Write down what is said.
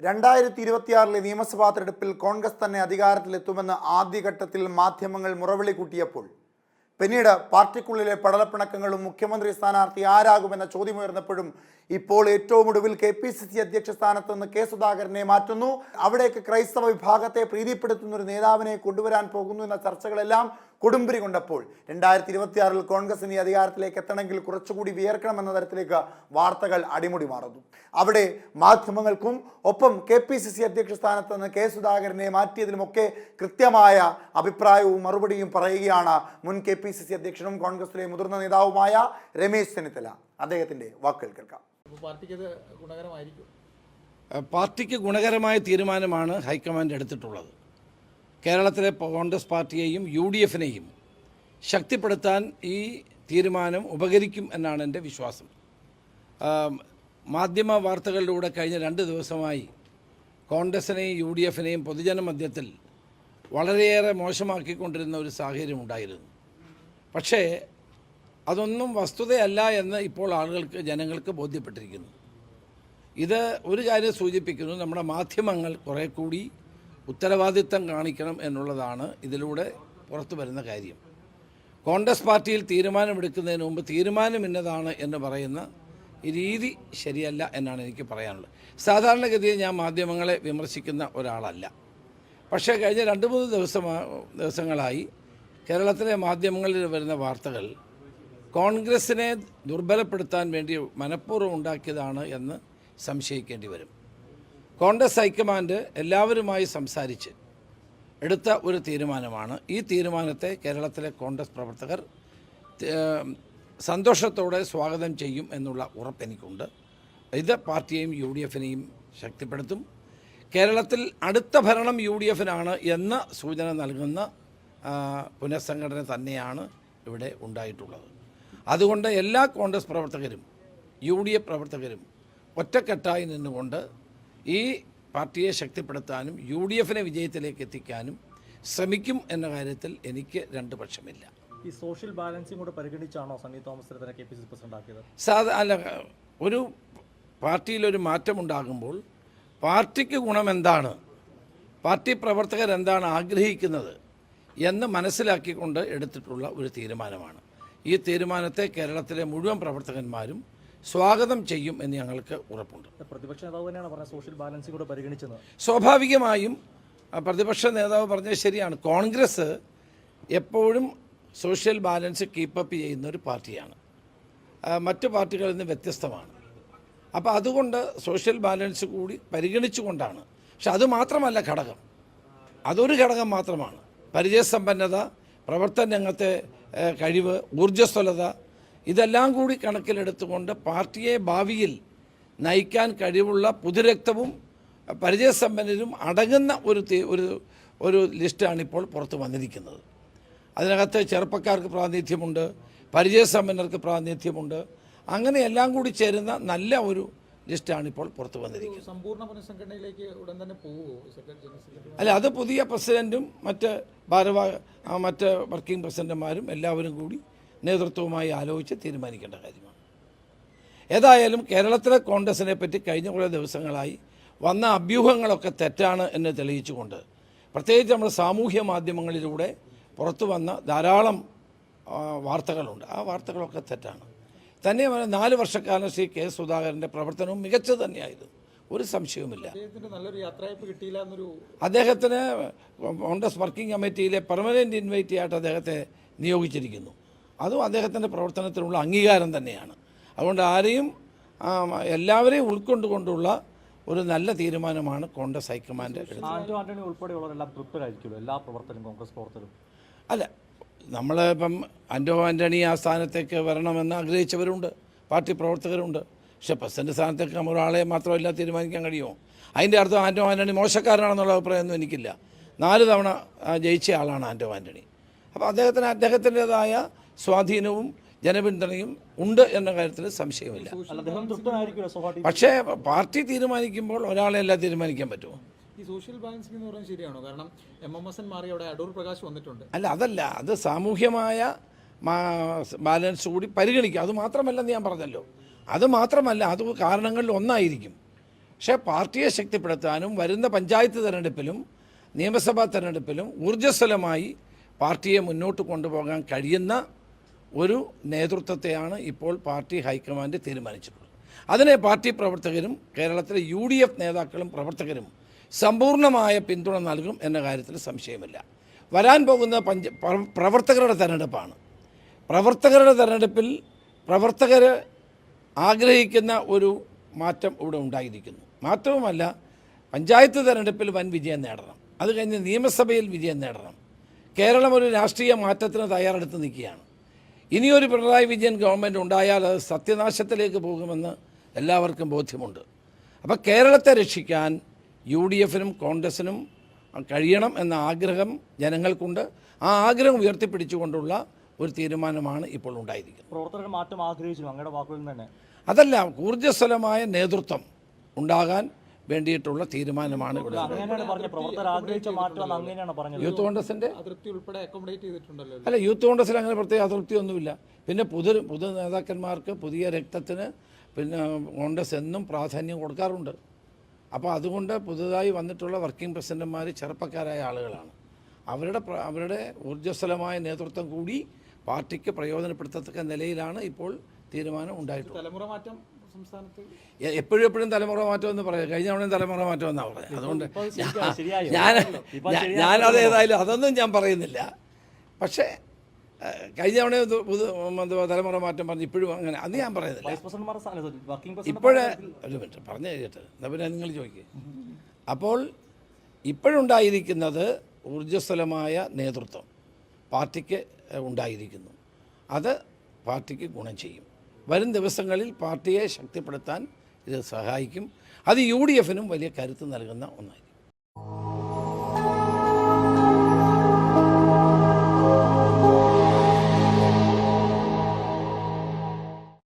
2026 നിയമസഭാ തെരഞ്ഞെടുപ്പിൽ കോൺഗ്രസ് തന്നെ അധികാരത്തിലെത്തുമെന്ന് ആദ്യഘട്ടത്തിൽ മാധ്യമങ്ങൾ മുറവിളി കൂട്ടിയപ്പോൾ പിന്നീട് പാർട്ടിക്കുള്ളിലെ പടലപ്പിണക്കങ്ങളും മുഖ്യമന്ത്രി സ്ഥാനാർത്ഥി ആരാകുമെന്ന ചോദ്യമുയർന്നപ്പോഴും ഇപ്പോൾ ഏറ്റവും ഒടുവിൽ KPCC അധ്യക്ഷ സ്ഥാനത്ത് നിന്ന് കെ സുധാകരനെ മാറ്റുന്നു. അവിടേക്ക് ക്രൈസ്തവ വിഭാഗത്തെ പ്രീതിപ്പെടുത്തുന്ന ഒരു നേതാവിനെ കൊണ്ടുവരാൻ പോകുന്നു എന്ന ചർച്ചകളെല്ലാം കൊടുമ്പിരി കൊണ്ടപ്പോൾ 2026 കോൺഗ്രസ് ഇനി അധികാരത്തിലേക്ക് എത്തണമെങ്കിൽ കുറച്ചുകൂടി വിയർക്കണമെന്ന തരത്തിലേക്ക് വാർത്തകൾ അടിമുടി മാറുന്നു. അവിടെ മാധ്യമങ്ങൾക്കും ഒപ്പം KPCC അധ്യക്ഷ സ്ഥാനത്ത് നിന്ന് കെ സുധാകരനെ മാറ്റിയതിലുമൊക്കെ കൃത്യമായ അഭിപ്രായവും മറുപടിയും പറയുകയാണ് മുൻ KPCC അധ്യക്ഷനും കോൺഗ്രസിലെ മുതിർന്ന നേതാവുമായ രമേശ് ചെന്നിത്തല. അദ്ദേഹത്തിന്റെ വാക്കുകൾ കേൾക്കാം. പാർട്ടിക്ക് ഗുണകരമായ തീരുമാനമാണ് ഹൈക്കമാൻഡ് എടുത്തിട്ടുള്ളത്. കേരളത്തിലെ കോൺഗ്രസ് പാർട്ടിയെയും UDF-നെയും ശക്തിപ്പെടുത്താൻ ഈ തീരുമാനം ഉപകരിക്കും എന്നാണ് എൻ്റെ വിശ്വാസം. മാധ്യമ വാർത്തകളിലൂടെ കഴിഞ്ഞ 2 ദിവസമായി കോൺഗ്രസിനെയും UDF-നെയും പൊതുജന മധ്യത്തിൽ വളരെയേറെ മോശമാക്കിക്കൊണ്ടിരുന്ന ഒരു സാഹചര്യം ഉണ്ടായിരുന്നു. പക്ഷേ അതൊന്നും വസ്തുതയല്ല എന്ന് ഇപ്പോൾ ജനങ്ങൾക്ക് ബോധ്യപ്പെട്ടിരിക്കുന്നു. ഇത് ഒരു കാര്യം സൂചിപ്പിക്കുന്നു, നമ്മുടെ മാധ്യമങ്ങൾ കുറേ കൂടി ഉത്തരവാദിത്തം കാണിക്കണം എന്നുള്ളതാണ് ഇതിലൂടെ പുറത്തു വരുന്ന കാര്യം. കോൺഗ്രസ് പാർട്ടിയിൽ തീരുമാനമെടുക്കുന്നതിന് മുമ്പ് തീരുമാനം ഇന്നതാണ് എന്ന് പറയുന്ന ഈ രീതി ശരിയല്ല എന്നാണ് എനിക്ക് പറയാനുള്ളത്. സാധാരണഗതിയിൽ ഞാൻ മാധ്യമങ്ങളെ വിമർശിക്കുന്ന ഒരാളല്ല. പക്ഷേ കഴിഞ്ഞ 2-3 ദിവസങ്ങളായി കേരളത്തിലെ മാധ്യമങ്ങളിൽ വരുന്ന വാർത്തകൾ കോൺഗ്രസിനെ ദുർബലപ്പെടുത്താൻ വേണ്ടി മനഃപൂർവ്വം ഉണ്ടാക്കിയതാണ് എന്ന് സംശയിക്കേണ്ടി വരും. കോൺഗ്രസ് ഹൈക്കമാൻഡ് എല്ലാവരുമായി സംസാരിച്ച് എടുത്ത ഒരു തീരുമാനമാണ്. ഈ തീരുമാനത്തെ കേരളത്തിലെ കോൺഗ്രസ് പ്രവർത്തകർ സന്തോഷത്തോടെ സ്വാഗതം ചെയ്യും എന്നുള്ള ഉറപ്പെനിക്കുണ്ട്. ഇത് പാർട്ടിയെയും UDF-നെയും ശക്തിപ്പെടുത്തും. കേരളത്തിൽ അടുത്ത ഭരണം UDF-നാണ് എന്ന സൂചന നൽകുന്ന പുനഃസംഘടന തന്നെയാണ് ഇവിടെ ഉണ്ടായിട്ടുള്ളത്. അതുകൊണ്ട് എല്ലാ കോൺഗ്രസ് പ്രവർത്തകരും UDF പ്രവർത്തകരും ഒറ്റക്കെട്ടായി നിന്നുകൊണ്ട് ഈ പാർട്ടിയെ ശക്തിപ്പെടുത്താനും UDF-നെ വിജയത്തിലേക്ക് എത്തിക്കാനും ശ്രമിക്കും എന്ന കാര്യത്തിൽ എനിക്ക് 2 പക്ഷമില്ല. ഈ സോഷ്യൽ ബാലൻസിംഗ് കൂടെ പരിഗണിച്ചാണോ സണ്ണി തോമസ് KPCC പ്രസിഡന്റ് ആക്കിയത്? അല്ല, ഒരു പാർട്ടിയിലൊരു മാറ്റമുണ്ടാകുമ്പോൾ പാർട്ടിക്ക് ഗുണമെന്താണ്, പാർട്ടി പ്രവർത്തകർ എന്താണ് ആഗ്രഹിക്കുന്നത് എന്ന് മനസ്സിലാക്കിക്കൊണ്ട് എടുത്തിട്ടുള്ള ഒരു തീരുമാനമാണ്. ഈ തീരുമാനത്തെ കേരളത്തിലെ മുഴുവൻ പ്രവർത്തകന്മാരും സ്വാഗതം ചെയ്യും എന്ന് ഞങ്ങൾക്ക് ഉറപ്പുണ്ട്. പ്രതിപക്ഷ നേതാവ് തന്നെയാണ് പറഞ്ഞത് സോഷ്യൽ ബാലൻസിംഗ് കൂടെ പരിഗണിച്ചത്. സ്വാഭാവികമായും പ്രതിപക്ഷ നേതാവ് പറഞ്ഞത് ശരിയാണ്. കോൺഗ്രസ് എപ്പോഴും സോഷ്യൽ ബാലൻസ് കീപ്പപ്പ് ചെയ്യുന്ന ഒരു പാർട്ടിയാണ്, മറ്റു പാർട്ടികളിൽ നിന്ന് വ്യത്യസ്തമാണ്. അപ്പോൾ അതുകൊണ്ട് സോഷ്യൽ ബാലൻസ് കൂടി പരിഗണിച്ചുകൊണ്ടാണ്. പക്ഷെ അത് മാത്രമല്ല ഘടകം, അതൊരു ഘടകം മാത്രമാണ്. പരിചയസമ്പന്നത, പ്രവർത്തന രംഗത്തെ കഴിവ്, ഊർജ്ജസ്വലത, ഇതെല്ലാം കൂടി കണക്കിലെടുത്തുകൊണ്ട് പാർട്ടിയെ ഭാവിയിൽ നയിക്കാൻ കഴിവുള്ള പുതുരക്തവും പരിചയസമ്പന്നരും അടങ്ങുന്ന ഒരു ലിസ്റ്റാണ് ഇപ്പോൾ പുറത്ത് വന്നിരിക്കുന്നത്. അതിനകത്ത് ചെറുപ്പക്കാർക്ക് പ്രാതിനിധ്യമുണ്ട്, പരിചയസമ്പന്നർക്ക് പ്രാതിനിധ്യമുണ്ട്. അങ്ങനെ എല്ലാം കൂടി ചേരുന്ന നല്ല ഒരു ലിസ്റ്റാണ് ഇപ്പോൾ പുറത്ത് വന്നിരിക്കുന്നത്. സമ്പൂർണ്ണ പുനഃസംഘടനയിലേക്ക് ഉടൻ തന്നെ പോകുമോ? അല്ല, അത് പുതിയ പ്രസിഡൻറ്റും മറ്റ് വർക്കിംഗ് പ്രസിഡന്റുമാരും എല്ലാവരും കൂടി നേതൃത്വവുമായി ആലോചിച്ച് തീരുമാനിക്കേണ്ട കാര്യമാണ്. ഏതായാലും കേരളത്തിലെ കോൺഗ്രസിനെ പറ്റി കഴിഞ്ഞ കുറേ ദിവസങ്ങളായി വന്ന അഭ്യൂഹങ്ങളൊക്കെ തെറ്റാണ് എന്ന് തെളിയിച്ചുകൊണ്ട് പ്രത്യേകിച്ച് നമ്മുടെ സാമൂഹ്യ മാധ്യമങ്ങളിലൂടെ പുറത്തു വന്ന ധാരാളം വാർത്തകളുണ്ട്. ആ വാർത്തകളൊക്കെ തെറ്റാണ്. തന്നെയുമല്ല, 4 വർഷക്കാലം ശ്രീ കെ സുധാകരൻ്റെ പ്രവർത്തനവും മികച്ചത് തന്നെയായിരുന്നു, ഒരു സംശയവുമില്ല. അദ്ദേഹത്തിന് കോൺഗ്രസ് വർക്കിംഗ് കമ്മിറ്റിയിലെ പെർമനൻറ്റ് ഇൻവൈറ്റി ആയിട്ട് അദ്ദേഹത്തെ നിയോഗിച്ചിരിക്കുന്നു. അതും അദ്ദേഹത്തിൻ്റെ പ്രവർത്തനത്തിനുള്ള അംഗീകാരം തന്നെയാണ്. അതുകൊണ്ട് എല്ലാവരെയും ഉൾക്കൊണ്ടുകൊണ്ടുള്ള ഒരു നല്ല തീരുമാനമാണ് കോൺഗ്രസ് ഹൈക്കമാൻഡ് എടുത്തത്. ഉൾപ്പെടെയുള്ളവരെല്ലാം തൃപ്തരായിരിക്കുമല്ലോ എല്ലാ പ്രവർത്തകരും, കോൺഗ്രസ് പ്രവർത്തകരും? അല്ല, നമ്മളിപ്പം ആൻ്റണി ആ സ്ഥാനത്തേക്ക് വരണമെന്ന് ആഗ്രഹിച്ചവരുണ്ട്, പാർട്ടി പ്രവർത്തകരുണ്ട്. പക്ഷേ പ്രസിഡന്റ് സ്ഥാനത്തേക്ക് നമ്മൾ ഒരാളെ മാത്രമല്ല തീരുമാനിക്കാൻ കഴിയുമോ? അതിൻ്റെ അർത്ഥം ആൻ്റണി മോശക്കാരനാണെന്നുള്ള അഭിപ്രായമൊന്നും എനിക്കില്ല. 4 തവണ ജയിച്ച ആളാണ് ആൻ്റണി. അപ്പോൾ അദ്ദേഹത്തിൻ്റെതായ സ്വാധീനവും ജനപിന്തുണയും ഉണ്ട് എന്ന കാര്യത്തിൽ സംശയമില്ല. പക്ഷേ പാർട്ടി തീരുമാനിക്കുമ്പോൾ ഒരാളെ എല്ലാം തീരുമാനിക്കാൻ പറ്റുമോ? ഈ സോഷ്യൽ ബാലൻസിംഗ് എന്ന് പറയുന്നത് ശരിയാണോ? കാരണം MMSN മാറി അവിടെ അടൂർ പ്രകാശ് വന്നിട്ടുണ്ട്. അല്ല, അതല്ല, അത് സാമൂഹ്യമായ ബാലൻസ് കൂടി പരിഗണിക്കുക. അത് മാത്രമല്ലെന്ന് ഞാൻ പറഞ്ഞല്ലോ. അത് മാത്രമല്ല, അത് കാരണങ്ങളിൽ ഒന്നായിരിക്കും. പക്ഷേ പാർട്ടിയെ ശക്തിപ്പെടുത്താനും വരുന്ന പഞ്ചായത്ത് തിരഞ്ഞെടുപ്പിലും നിയമസഭാ തിരഞ്ഞെടുപ്പിലും ഊർജ്ജസ്വലമായി പാർട്ടിയെ മുന്നോട്ട് കൊണ്ടുപോകാൻ കഴിയുന്ന ഒരു നേതൃത്വത്തെയാണ് ഇപ്പോൾ പാർട്ടി ഹൈക്കമാൻഡ് തീരുമാനിച്ചിട്ടുള്ളത്. അതിനെ പാർട്ടി പ്രവർത്തകരും കേരളത്തിലെ UDF നേതാക്കളും പ്രവർത്തകരും സമ്പൂർണ്ണമായ പിന്തുണ നൽകും എന്ന കാര്യത്തിൽ സംശയമില്ല. വരാൻ പോകുന്ന പ്രവർത്തകരുടെ തെരഞ്ഞെടുപ്പാണ്. പ്രവർത്തകരുടെ തെരഞ്ഞെടുപ്പിൽ പ്രവർത്തകർ ആഗ്രഹിക്കുന്ന ഒരു മാറ്റം ഇവിടെ ഉണ്ടായിരിക്കുന്നു. മാത്രവുമല്ല, പഞ്ചായത്ത് തെരഞ്ഞെടുപ്പിൽ വൻ വിജയം നേടണം, അത് കഴിഞ്ഞ് നിയമസഭയിൽ വിജയം നേടണം. കേരളം ഒരു രാഷ്ട്രീയ മാറ്റത്തിന് തയ്യാറെടുത്ത് നിൽക്കുകയാണ്. ഇനിയൊരു പിണറായി വിജയൻ ഗവൺമെൻറ് ഉണ്ടായാൽ അത് സത്യനാശത്തിലേക്ക് പോകുമെന്ന് എല്ലാവർക്കും ബോധ്യമുണ്ട്. അപ്പോൾ കേരളത്തെ രക്ഷിക്കാൻ UDFനും കോൺഗ്രസിനും കഴിയണം എന്ന ആഗ്രഹം ജനങ്ങൾക്കുണ്ട്. ആ ആഗ്രഹം ഉയർത്തിപ്പിടിച്ചുകൊണ്ടുള്ള ഒരു തീരുമാനമാണ് ഇപ്പോൾ ഉണ്ടായിരിക്കുന്നത്. പ്രവർത്തകർ മാറ്റം ആഗ്രഹിച്ചു അങ്ങയുടെ വാക്കുകളിൽ നിന്ന് തന്നെ. അതല്ല, ഊർജ്ജസ്വലമായ നേതൃത്വം ഉണ്ടാകാൻ വേണ്ടിയിട്ടുള്ള തീരുമാനമാണ് ഇവിടെ. അങ്ങനെയാണ് പറഞ്ഞത്, പ്രവർത്തകർ ആഗ്രഹിച്ച മാറ്റം അങ്ങനെയാണ് പറഞ്ഞത്. യൂത്ത് കോൺഗ്രസിൻ്റെ അതൃപ്തി ഉൾപ്പെടെ അക്കോമഡേറ്റ് ചെയ്തിട്ടുണ്ടല്ലോ. അല്ല, യൂത്ത് കോൺഗ്രസിൽ അങ്ങനെ പ്രത്യേക അതൃപ്തിയൊന്നുമില്ല. പിന്നെ പുതു നേതാക്കന്മാർക്ക് പുതിയ രക്തത്തിന് പിന്നെ കോൺഗ്രസ് എന്നും പ്രാധാന്യം കൊടുക്കാറുണ്ട്. അപ്പോൾ അതുകൊണ്ട് പുതുതായി വന്നിട്ടുള്ള വർക്കിംഗ് പ്രസിഡന്റുമാർ ചെറുപ്പക്കാരായ ആളുകളാണ്. അവരുടെ ഊർജ്ജസ്വലമായ നേതൃത്വം കൂടി പാർട്ടിക്ക് പ്രയോജനപ്പെടുത്തത്തക്ക നിലയിലാണ് ഇപ്പോൾ തീരുമാനം ഉണ്ടായിട്ടുള്ളത്. തലമുറ മാറ്റം സംസ്ഥാനത്ത് എപ്പോഴും തലമുറ മാറ്റം എന്ന് പറയാം. കഴിഞ്ഞ തവണയും തലമുറ മാറ്റം എന്നാണ് പറയുന്നത്. അതുകൊണ്ട് ശരിയായോ? ഞാനത് ഏതായാലും അതൊന്നും ഞാൻ പറയുന്നില്ല. പക്ഷേ കഴിഞ്ഞ തവണ തലമുറ മാറ്റം പറഞ്ഞ് ഇപ്പോഴും അങ്ങനെ അത് ഞാൻ പറയുന്നില്ല. ഇപ്പോഴേ ഒരു മിനിറ്റ് പറഞ്ഞു കഴിഞ്ഞിട്ട് എന്നാൽ പിന്നെ നിങ്ങൾ ചോദിക്കുക. അപ്പോൾ ഇപ്പോഴുണ്ടായിരിക്കുന്നത് ഊർജ്ജസ്വലമായ നേതൃത്വം പാർട്ടിക്ക് ഉണ്ടായിരിക്കുന്നു. അത് പാർട്ടിക്ക് ഗുണം ചെയ്യും. വരും ദിവസങ്ങളിൽ പാർട്ടിയെ ശക്തിപ്പെടുത്താൻ ഇത് സഹായിക്കും. അത് UDFനും വലിയ കരുത്ത് നൽകുന്ന ഒന്നായി.